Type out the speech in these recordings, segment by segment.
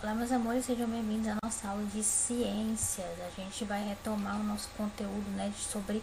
Olá, meus amores, sejam bem-vindos à nossa aula de ciências. A gente vai retomar o nosso conteúdo, né, sobre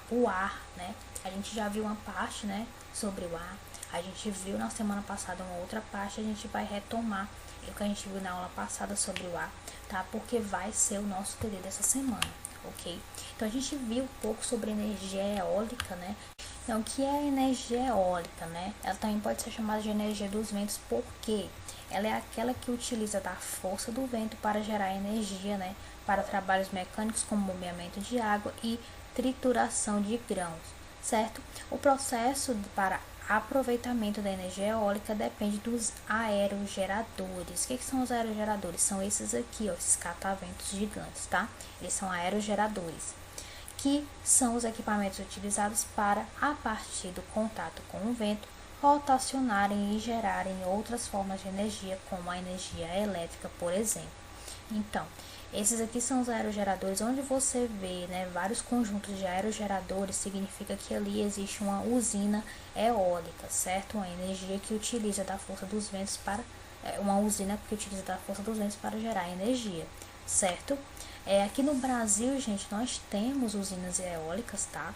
o ar, né? A gente já viu uma parte, né, sobre o ar. A gente viu na semana passada uma outra parte. A gente vai retomar o que a gente viu na aula passada sobre o ar, tá? Porque vai ser o nosso TD dessa semana, ok? Então, a gente viu um pouco sobre energia eólica, né? Então, o que é energia eólica, né? Ela também pode ser chamada de energia dos ventos, porque ela é aquela que utiliza da força do vento para gerar energia, né? Para trabalhos mecânicos como bombeamento de água e trituração de grãos, certo? O processo para aproveitamento da energia eólica depende dos aerogeradores. O que são os aerogeradores? São esses aqui, ó, esses cataventos gigantes, tá? Eles são aerogeradores, que são os equipamentos utilizados para, a partir do contato com o vento, rotacionarem e gerarem outras formas de energia, como a energia elétrica, por exemplo. Então, esses aqui são os aerogeradores, onde você vê, né, vários conjuntos de aerogeradores, significa que ali existe uma usina eólica, certo? Uma energia que utiliza da força dos ventos para uma usina que utiliza da força dos ventos para gerar energia, certo? Aqui no Brasil, gente, nós temos usinas eólicas, tá?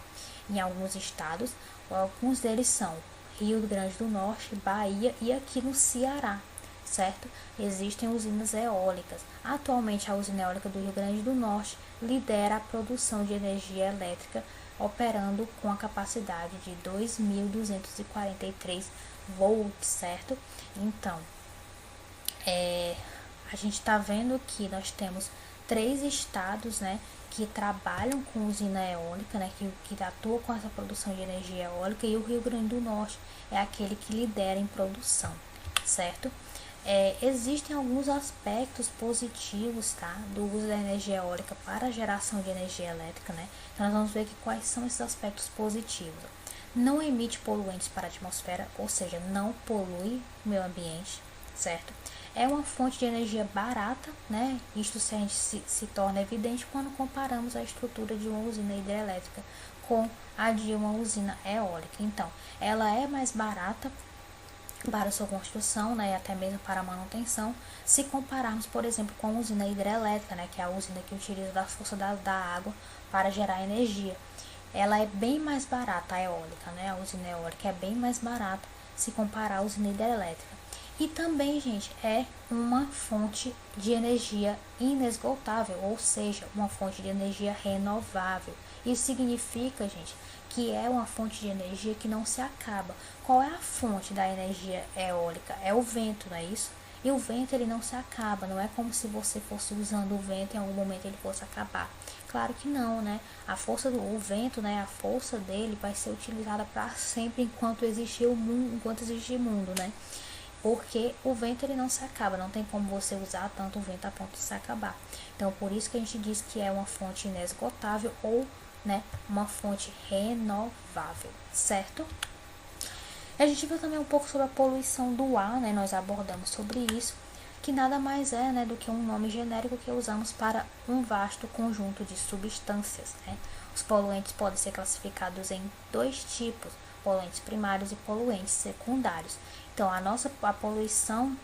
Em alguns estados, alguns deles são Rio Grande do Norte, Bahia e aqui no Ceará, certo? Existem usinas eólicas. Atualmente, a usina eólica do Rio Grande do Norte lidera a produção de energia elétrica, operando com a capacidade de 2.243 volts, certo? Então, a gente está vendo que nós temos 3 estados, né, que trabalham com usina eólica, né, que atua com essa produção de energia eólica, e o Rio Grande do Norte é aquele que lidera em produção, certo? Existem alguns aspectos positivos, tá, do uso da energia eólica para a geração de energia elétrica, né? Então, nós vamos ver aqui quais são esses aspectos positivos. Não emite poluentes para a atmosfera, ou seja, não polui o meio ambiente, certo? É uma fonte de energia barata, né? Isto se torna evidente quando comparamos a estrutura de uma usina hidrelétrica com a de uma usina eólica. Então, ela é mais barata para sua construção, né, e até mesmo para a manutenção, se compararmos, por exemplo, com a usina hidrelétrica, né, que é a usina que utiliza da força da água para gerar energia. Ela é bem mais barata, a eólica, né, a usina eólica é bem mais barata se comparar à usina hidrelétrica. E também, gente, é uma fonte de energia inesgotável, ou seja, uma fonte de energia renovável. Isso significa, gente, que é uma fonte de energia que não se acaba. Qual é a fonte da energia eólica? É o vento, não é isso? E o vento, ele não se acaba, não é como se você fosse usando o vento e em algum momento ele fosse acabar. Claro que não, né? O vento, né, a força dele vai ser utilizada para sempre enquanto existir o mundo, né? Porque o vento, ele não se acaba, não tem como você usar tanto o vento a ponto de se acabar. Então, por isso que a gente diz que é uma fonte inesgotável ou, né, uma fonte renovável, certo? A gente viu também um pouco sobre a poluição do ar, né? Nós abordamos sobre isso, que nada mais é, né, do que um nome genérico que usamos para um vasto conjunto de substâncias, né? Os poluentes podem ser classificados em 2 tipos: poluentes primários e poluentes secundários. Então, a poluição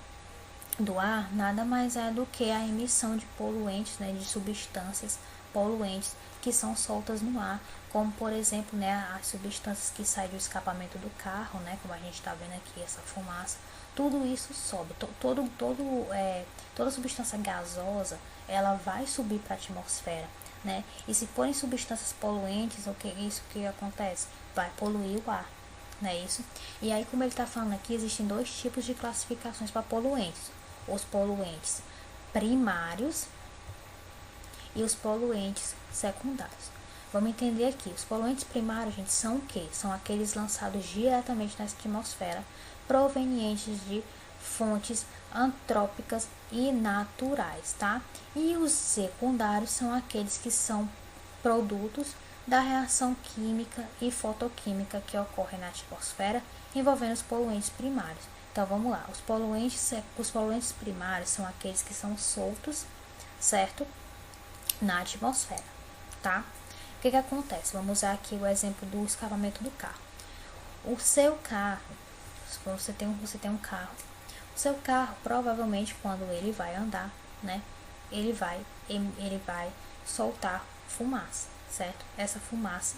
do ar nada mais é do que a emissão de poluentes, né, de substâncias poluentes que são soltas no ar, como por exemplo, né, as substâncias que saem do escapamento do carro, né, como a gente está vendo aqui, essa fumaça. Tudo isso sobe, toda substância gasosa, ela vai subir para a atmosfera, né? E se forem substâncias poluentes, isso que acontece? Vai poluir o ar, não é isso? E aí, como ele está falando aqui, existem 2 tipos de classificações para poluentes: os poluentes primários e os poluentes secundários. Vamos entender aqui. Os poluentes primários, gente, são o quê? São aqueles lançados diretamente na atmosfera, provenientes de fontes antrópicas e naturais, tá? E os secundários são aqueles que são produtos da reação química e fotoquímica que ocorre na atmosfera, envolvendo os poluentes primários. Então, vamos lá. Os poluentes primários são aqueles que são soltos, certo? Na atmosfera, tá? O que acontece? Vamos usar aqui o exemplo do escapamento do carro. O seu carro, quando você tem um carro, o seu carro, provavelmente quando ele vai andar, né, ele vai soltar fumaça, certo? Essa fumaça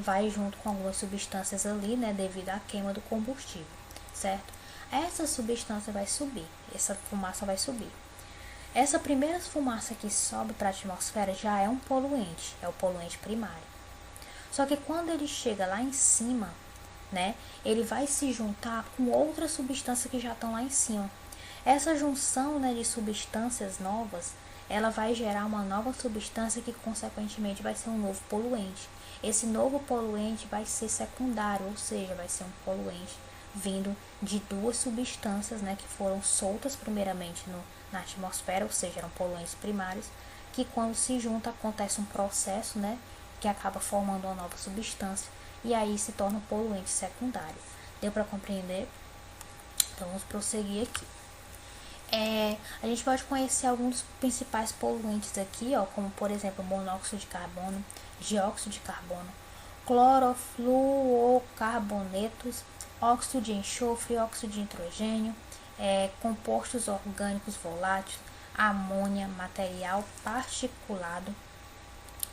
vai junto com algumas substâncias ali, né, devido à queima do combustível, certo? Essa substância vai subir, essa fumaça vai subir. Essa primeira fumaça que sobe para a atmosfera já é um poluente, é o poluente primário. Só que quando ele chega lá em cima, né, ele vai se juntar com outras substâncias que já estão lá em cima. Essa junção, né, de substâncias novas, ela vai gerar uma nova substância que consequentemente vai ser um novo poluente. Esse novo poluente vai ser secundário, ou seja, vai ser um poluente vindo de duas substâncias, né, que foram soltas primeiramente na atmosfera, ou seja, eram poluentes primários, que quando se junta acontece um processo, né, que acaba formando uma nova substância e aí se torna um poluente secundário. Deu para compreender? Então vamos prosseguir aqui. A gente pode conhecer alguns dos principais poluentes aqui, ó, como por exemplo monóxido de carbono, dióxido de carbono, clorofluorocarbonetos, óxido de enxofre, óxido de nitrogênio, compostos orgânicos voláteis, amônia, material particulado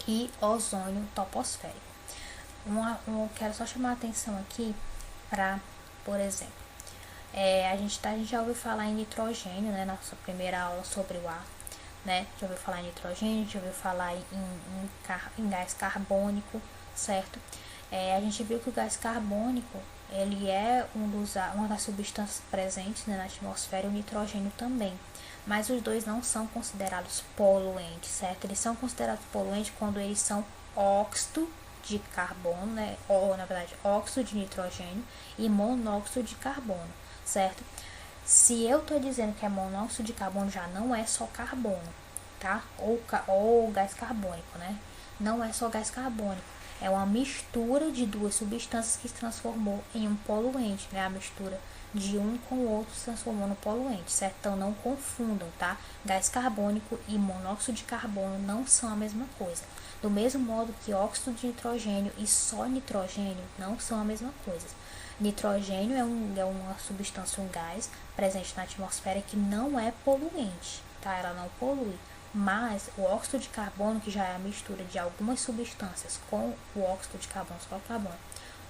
e ozônio troposférico. Quero só chamar a atenção aqui para, por exemplo, a gente já ouviu falar em nitrogênio, né, na nossa primeira aula sobre o ar, né, já ouviu falar em nitrogênio, já ouviu falar em gás carbônico, certo? A gente viu que o gás carbônico, ele é uma das substâncias presentes, né, na atmosfera, e o nitrogênio também, mas os dois não são considerados poluentes, certo? Eles são considerados poluentes quando eles são óxido de carbono, né, ou na verdade óxido de nitrogênio e monóxido de carbono, certo? Se eu tô dizendo que é monóxido de carbono, já não é só carbono, tá? Ou gás carbônico, né? Não é só gás carbônico, é uma mistura de duas substâncias que se transformou em um poluente, né? A mistura de um com o outro se transformou no poluente, certo? Então não confundam, tá? Gás carbônico e monóxido de carbono não são a mesma coisa. Do mesmo modo que óxido de nitrogênio e só nitrogênio não são a mesma coisa. Nitrogênio é uma substância, um gás presente na atmosfera que não é poluente, tá? Ela não polui. Mas o óxido de carbono, que já é a mistura de algumas substâncias com o óxido de carbono, só carbono,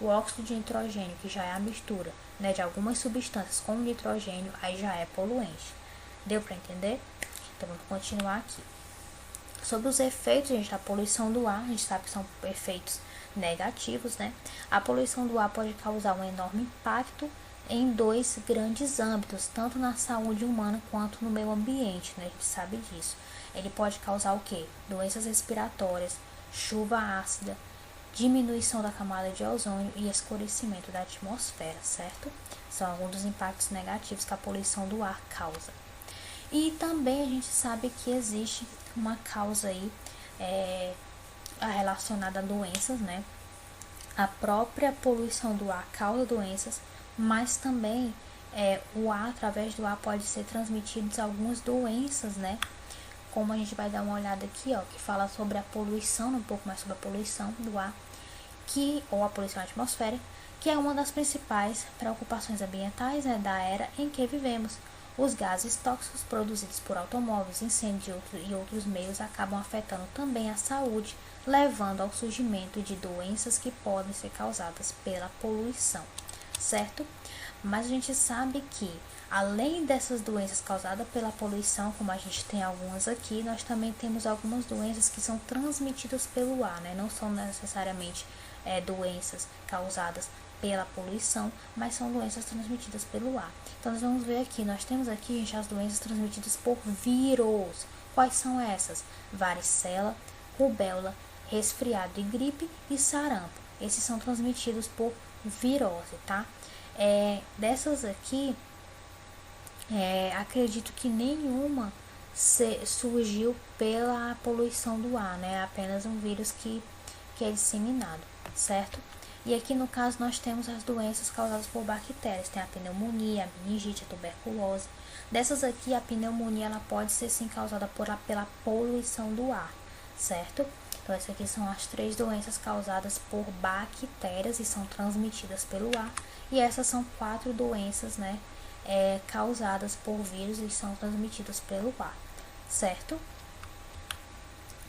o óxido de nitrogênio, que já é a mistura, né, de algumas substâncias com nitrogênio, aí já é poluente. Deu para entender? Então vamos continuar aqui. Sobre os efeitos, gente, da poluição do ar, a gente sabe que são efeitos negativos, né? A poluição do ar pode causar um enorme impacto em dois grandes âmbitos, tanto na saúde humana quanto no meio ambiente, né? A gente sabe disso. Ele pode causar o quê? Doenças respiratórias, chuva ácida, diminuição da camada de ozônio e escurecimento da atmosfera, certo? São alguns dos impactos negativos que a poluição do ar causa. E também a gente sabe que existe uma causa aí relacionada a doenças, né? A própria poluição do ar causa doenças, mas também o ar, através do ar, pode ser transmitidas algumas doenças, né? Como a gente vai dar uma olhada aqui, ó, que fala sobre a poluição, um pouco mais sobre a poluição do ar, ou a poluição da atmosfera, que é uma das principais preocupações ambientais, né, da era em que vivemos. Os gases tóxicos produzidos por automóveis, incêndios e outros meios acabam afetando também a saúde, levando ao surgimento de doenças que podem ser causadas pela poluição, certo? Mas a gente sabe que, além dessas doenças causadas pela poluição, como a gente tem algumas aqui, nós também temos algumas doenças que são transmitidas pelo ar, né? Não são necessariamente doenças causadas pela poluição, mas são doenças transmitidas pelo ar. Então, nós vamos ver aqui, nós temos aqui, gente, as doenças transmitidas por vírus. Quais são essas? Varicela, rubéola, resfriado e gripe e sarampo. Esses são transmitidos por virose, tá? Dessas aqui, acredito que nenhuma surgiu pela poluição do ar, né? É apenas um vírus que é disseminado, certo? E aqui no caso nós temos as doenças causadas por bactérias, tem a pneumonia, a meningite, a tuberculose. Dessas aqui, a pneumonia ela pode ser sim causada pela poluição do ar, certo? Então essas aqui são as 3 doenças causadas por bactérias e são transmitidas pelo ar. E essas são 4 doenças, né, causadas por vírus e são transmitidas pelo ar, certo?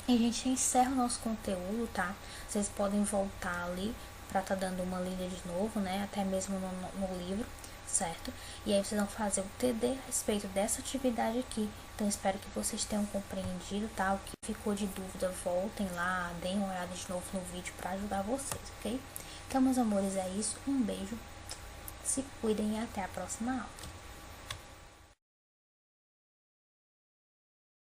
E a gente encerra o nosso conteúdo, tá? Vocês podem voltar ali para tá dando uma lida de novo, né? Até mesmo no livro, certo? E aí vocês vão fazer o TD a respeito dessa atividade aqui. Então espero que vocês tenham compreendido, tá? O que ficou de dúvida, voltem lá, deem uma olhada de novo no vídeo para ajudar vocês, ok? Então, meus amores, é isso. Um beijo, se cuidem e até a próxima aula.